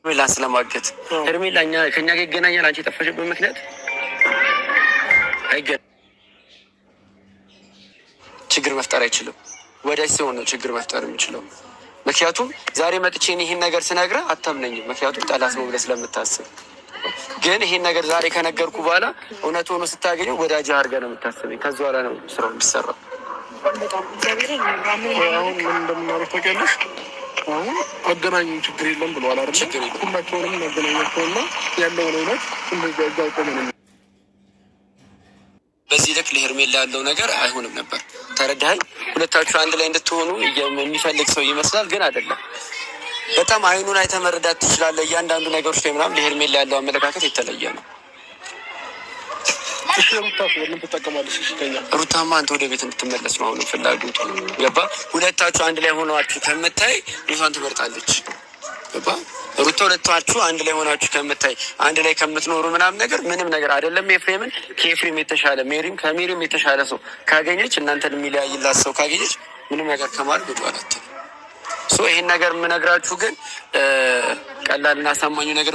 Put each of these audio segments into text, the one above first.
ሄርሜላን ስለማገት ሄርሜላ ከኛ ጋር ይገናኛል። አንቺ የጠፋሽበት ምክንያት ችግር መፍጠር አይችልም። ወዳጅ ሲሆን ነው ችግር መፍጠር የሚችለው። ምክንያቱም ዛሬ መጥቼ ይህን ነገር ስነግርህ አታምነኝም። ምክንያቱም ጠላት ነው ብለህ ስለምታስብ። ግን ይሄን ነገር ዛሬ ከነገርኩ በኋላ እውነት ሆኖ ስታገኘው ወዳጅ አድርገህ ነው የምታስበኝ። ከዚ በኋላ ነው ስራው የሚሰራው። አሁን ምን እንደምናደርግ ታውቂያለሽ? አሁን አገናኙን ችግር የለም ብለዋል አይደል? ሁላቸውንም አገናኛቸውና ያለውን እውነት እንደዛ ቆመን በዚህ ልክ ለሄርሜላ ያለው ነገር አይሆንም ነበር። ተረዳኸኝ? ሁለታችሁ አንድ ላይ እንድትሆኑ የሚፈልግ ሰው ይመስላል፣ ግን አይደለም። በጣም አይኑን አይተህ መረዳት ትችላለህ። እያንዳንዱ ነገሮች ላይ ምናምን ለሄርሜላ ያለው አመለካከት የተለየ ነው። ሩታማ አንተ ወደ ቤት እንድትመለስ ነው አሁንም ፍላጎቱ። ገባ? ሁለታችሁ አንድ ላይ ሆናችሁ ከምታይ ሩታን ትመርጣለች። ገባ? ሩታ ሁለታችሁ አንድ ላይ ሆናችሁ ከምታይ አንድ ላይ ከምትኖሩ ምናምን ነገር ምንም ነገር አይደለም። ኤፍሬምን ከኤፍሬም የተሻለ ሜሪም ከሜሪም የተሻለ ሰው ካገኘች፣ እናንተን የሚለያይላት ሰው ካገኘች ምንም ነገር ከማድረግ ወደ ኋላ አትልም። ይሄን ነገር የምነግራችሁ ግን ቀላልና አሳማኙ ነገር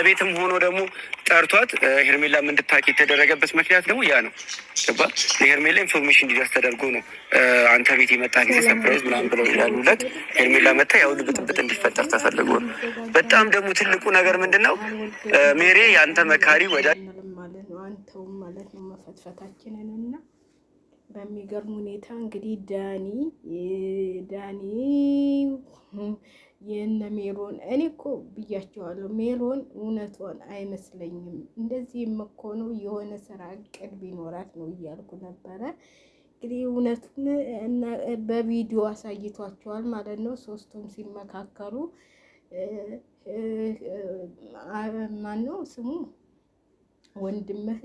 ቤትም ሆኖ ደግሞ ጠርቷት ሄርሜላም እንድታውቅ የተደረገበት ምክንያት ደግሞ ያ ነው። ገባ? ለሄርሜላ ኢንፎርሜሽን እንዲደርስ ተደርጎ ነው። አንተ ቤት የመጣ ጊዜ ሰርፕራይዝ ምናምን ብለው ያሉለት ሄርሜላ መታ ያው ብጥብጥ እንዲፈጠር ተፈልጎ ነው። በጣም ደግሞ ትልቁ ነገር ምንድን ነው? ሜሪ የአንተ መካሪ ወዳጅ ማለት ነው። አንተውም ማለት ነው መፈትፈታችንን እና በሚገርም ሁኔታ እንግዲህ ዳኒ የነ ሜሮን እኔ እኮ ብያቸዋለሁ። ሜሮን እውነቷን አይመስለኝም። እንደዚህ የምኮኑ የሆነ ስራ እቅድ ቢኖራት ነው እያልኩ ነበረ። እንግዲህ እውነቱን በቪዲዮ አሳይቷቸዋል ማለት ነው። ሶስቱም ሲመካከሩ ማነው ስሙ ወንድምህ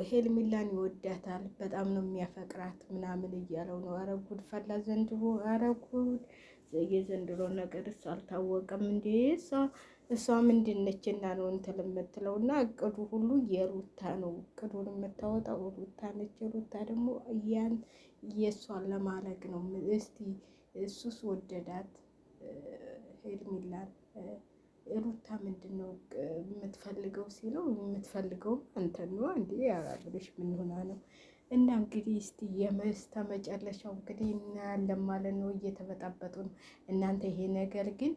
ሄርሜላን ይወዳታል፣ በጣም ነው የሚያፈቅራት ምናምን እያለው ነው። ኧረ ጉድ ፈላ ዘንድሮ። ኧረ ጉድ የዘንድሮ ነገር እሱ አልታወቀም እንዴ? እሷ ምንድን ነች እና ነው እንትን የምትለው? እና እቅዱ ሁሉ የሩታ ነው። እቅዱን የምታወጣው ሩታ ነች። ሩታ ደግሞ የእሷን ለማለቅ ነው። እስቲ እሱስ ወደዳት ሄርሜላን። ሩታ ምንድን ነው የምትፈልገው ሲለው የምትፈልገው አንተን ነው እንዴ ያብለሽ ምን ሆና ነው? እና እንግዲህ እስቲ የመስተ መጨረሻው እንግዲህ እናያለን ማለት ነው። እየተበጣበጡ ነው እናንተ። ይሄ ነገር ግን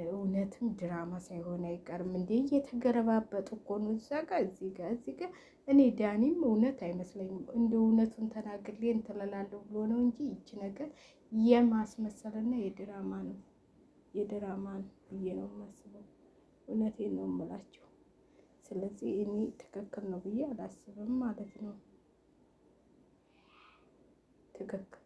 እውነትም ድራማ ሳይሆን አይቀርም እንዴ? እየተገረባበጡ እኮ ነው። እዛ ጋር እዚህ ጋር እኔ ዳኒም እውነት አይመስለኝም። እንደ እውነቱን ተናግሬ እንትላላለሁ ብሎ ነው እንጂ ይቺ ነገር የማስመሰልና የድራማ ነው ብዬ ነው የማስበው። እውነቴን ነው የምላቸው። ስለዚህ እኔ ትክክል ነው ብዬ አላስብም ማለት ነው። ትክክል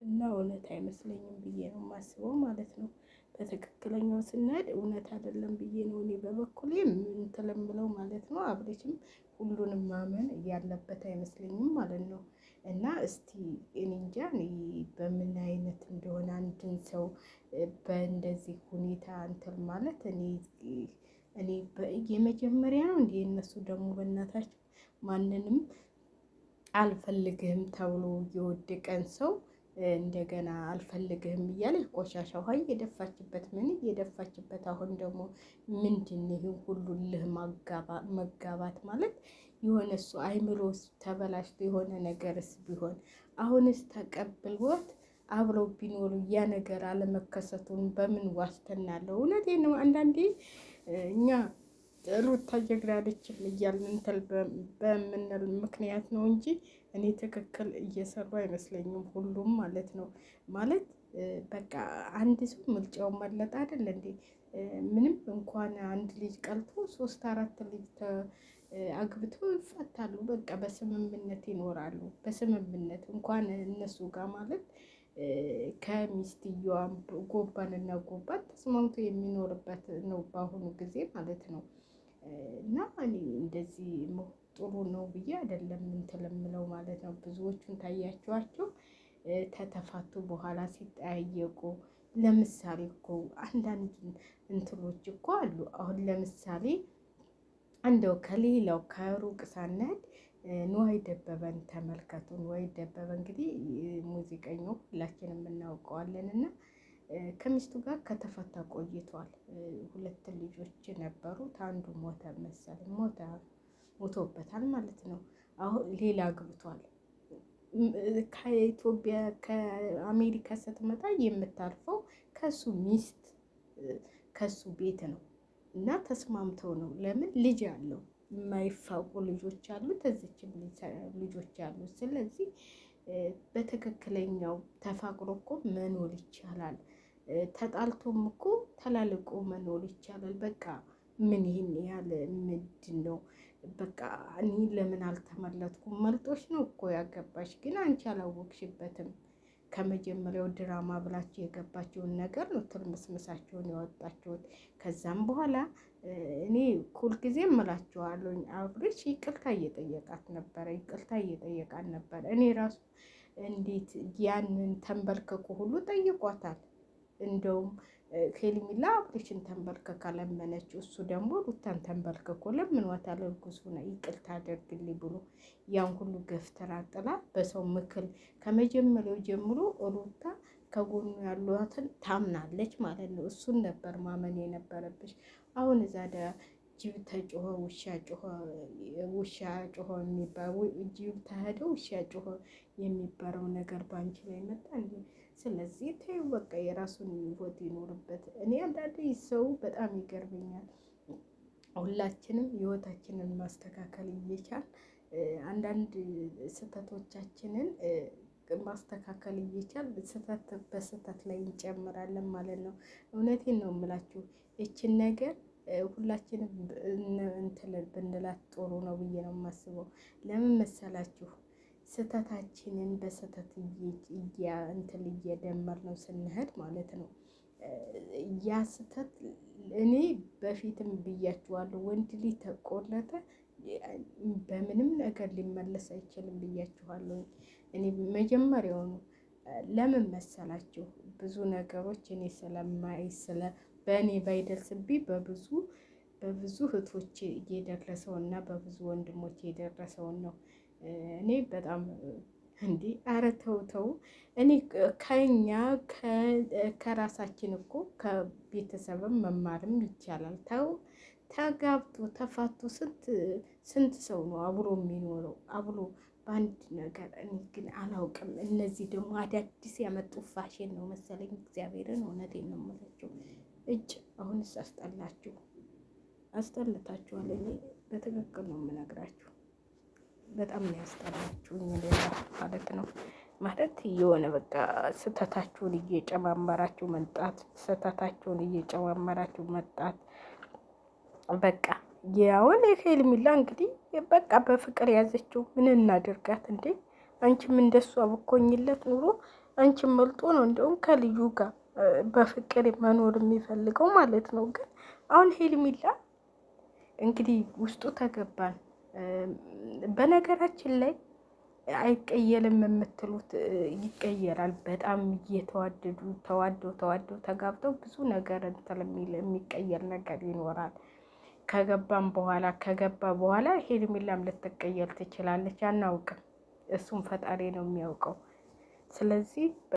እና እውነት አይመስለኝም ብዬ ነው የማስበው ማለት ነው። በትክክለኛው ስናድ እውነት አይደለም ብዬ ነው እኔ በበኩሌ እንትን የምለው ማለት ነው። አብሬሽም ሁሉንም ማመን ያለበት አይመስለኝም ማለት ነው። እና እስቲ እኔ እንጃ በምን አይነት እንደሆነ አንድን ሰው በእንደዚህ ሁኔታ እንትን ማለት እኔ የመጀመሪያ ነው እንዴ? እነሱ ደግሞ በእናታቸው ማንንም አልፈልግህም ተብሎ የወደቀን ሰው እንደገና አልፈልግህም እያለ ቆሻሻ ውሃ እየደፋችበት አሁን ደግሞ ምንድን ይሄን ሁሉ ልህ መጋባት ማለት የሆነ እሱ አይምሮ ተበላሽቶ የሆነ ነገርስ ቢሆን አሁንስ ተቀብሎት አብረው ቢኖሩ ያ ነገር አለመከሰቱን በምን ዋስትና አለው? እውነቴን ነው። አንዳንዴ እኛ ሩታ ጀግና ነችም እያልን እንትን በምንል ምክንያት ነው እንጂ እኔ ትክክል እየሰሩ አይመስለኝም ሁሉም ማለት ነው። ማለት በቃ አንድ ሰው ምርጫውን መለጥ አይደል እንዴ? ምንም እንኳን አንድ ልጅ ቀልቶ 3-4 ልጅ አግብተው ይፈታሉ። በቃ በስምምነት ይኖራሉ። በስምምነት እንኳን እነሱ ጋር ማለት ከሚስትየዋ ጎባንና ጎባን ተስማምቶ የሚኖርበት ነው በአሁኑ ጊዜ ማለት ነው። እና እኔ እንደዚህ ጥሩ ነው ብዬ አይደለም እንትን የምለው ማለት ነው። ብዙዎቹን ታያቸዋቸው ተተፋቱ በኋላ ሲጠያየቁ ለምሳሌ እኮ አንዳንድ እንትኖች እኮ አሉ። አሁን ለምሳሌ እንደው ከሌላው ከሩቅ ሳነድ ንዋይ ደበበን ተመልከቱ። ንዋይ ደበበ እንግዲህ ሙዚቀኛው ሁላችንም እናውቀዋለን እና ከሚስቱ ጋር ከተፈታ ቆይቷል። 2 ልጆች ነበሩት። አንዱ ሞተ መሰለኝ፣ ሞቶበታል ማለት ነው። አሁን ሌላ አግብቷል። ከኢትዮጵያ ከአሜሪካ ስትመጣ የምታርፈው ከሱ ሚስት ከሱ ቤት ነው እና ተስማምተው ነው። ለምን ልጅ አለው፣ የማይፋቁ ልጆች አሉት፣ እዚችም ልጆች አሉት። ስለዚህ በትክክለኛው ተፋቅሮ እኮ መኖር ይቻላል። ተጣልቶም እኮ ተላልቆ መኖር ይቻላል። በቃ ምን ይህን ያህል ምንድን ነው? በቃ እኔ ለምን አልተመለጥኩም? መልጦች ነው እኮ ያገባሽ፣ ግን አንቺ አላወቅሽበትም። ከመጀመሪያው ድራማ ብላችሁ የገባችውን ነገር ነው ትርምስምሳቸውን ያወጣችሁት። ከዛም በኋላ እኔ ሁልጊዜ እምላችኋለሁ አብርሽ ይቅርታ እየጠየቃት ነበረ፣ ይቅርታ እየጠየቃት ነበረ። እኔ ራሱ እንዴት ያንን ተንበርክኮ ሁሉ ጠይቋታል። እንደውም ሄርሜላ አብርሽን ተንበርክካ ለመነችው፣ እሱ ደግሞ ሩታን ተንበርክኮ ለምኗታል። እርጉዝ ሆና ይቅርታ አድርግልኝ ብሎ ያን ሁሉ ገፍትራ ጥላ በሰው ምክር ከመጀመሪያው ጀምሮ ሩታ ከጎኑ ያሏትን ታምናለች ማለት ነው። እሱን ነበር ማመን የነበረብሽ። አሁን እዛ ጅብ ተጮኸ ውሻ ጮኸ የሚባለው ጅብ ተሄደ ውሻ ጮኸ የሚባለው ነገር በአንቺ ላይ መጣ እንዴ? ስለዚህ ተይው በቃ የራሱን ህይወት ይኖርበት። እኔ አንዳንዴ ሰው በጣም ይገርመኛል። ሁላችንም ህይወታችንን ማስተካከል እየቻል አንዳንድ ስህተቶቻችንን ማስተካከል እየቻል ስህተት በስህተት ላይ እንጨምራለን ማለት ነው። እውነቴን ነው የምላችሁ። ይችን ነገር ሁላችንም እንትን ብንላት ጥሩ ነው ብዬ ነው የማስበው። ለምን መሰላችሁ? ስህተታችንን በስህተት እንትን እየደመር ነው ስንሄድ ማለት ነው። ያ ስህተት እኔ በፊትም ብያችኋለሁ፣ ወንድ ልጅ ተቆለተ በምንም ነገር ሊመለስ አይችልም ብያችኋለሁ። እኔ መጀመሪያውኑ ለምን መሰላችሁ? ብዙ ነገሮች እኔ በእኔ ባይደርስብኝ በብዙ እህቶች የደረሰው እና በብዙ ወንድሞች የደረሰውን ነው። እኔ በጣም እንዴ ኧረ ተው። እኔ ከኛ ከራሳችን እኮ ከቤተሰብም መማርም ይቻላል። ተጋብቶ ተፋቶ ስንት ሰው ነው አብሮ የሚኖረው አብሮ በአንድ ነገር። እኔ ግን አላውቅም። እነዚህ ደግሞ አዳዲስ ያመጡ ፋሽን ነው መሰለኝ። እግዚአብሔርን እውነቴን ነው የምላቸው። አሁንስ አስጠልታችኋል። እኔ በትክክል ነው የምነግራችሁ። በጣም ነው ያስጠላችሁኝ ማለት ነው። ማለት የሆነ በቃ ስህተታችሁን እየጨማመራችሁ መጣት በቃ ያውን ሄርሜላ እንግዲህ በቃ በፍቅር ያዘችው። ምን እናድርጋት እንዴ? አንቺም እንደሱ አብኮኝለት ኑሮ አንቺም መልጦ ነው እንደውም ከልዩ ጋር በፍቅር መኖር የሚፈልገው ማለት ነው። ግን አሁን ሄርሜላ እንግዲህ ውስጡ ተገባን። በነገራችን ላይ አይቀየልም የምትሉት ይቀየራል። በጣም ተዋደው ተጋብተው ብዙ ነገር የሚቀየር ነገር ይኖራል። ከገባ በኋላ ሄርሜላም ልትቀየር ትችላለች፣ አናውቅም። እሱም ፈጣሪ ነው የሚያውቀው። ስለዚህ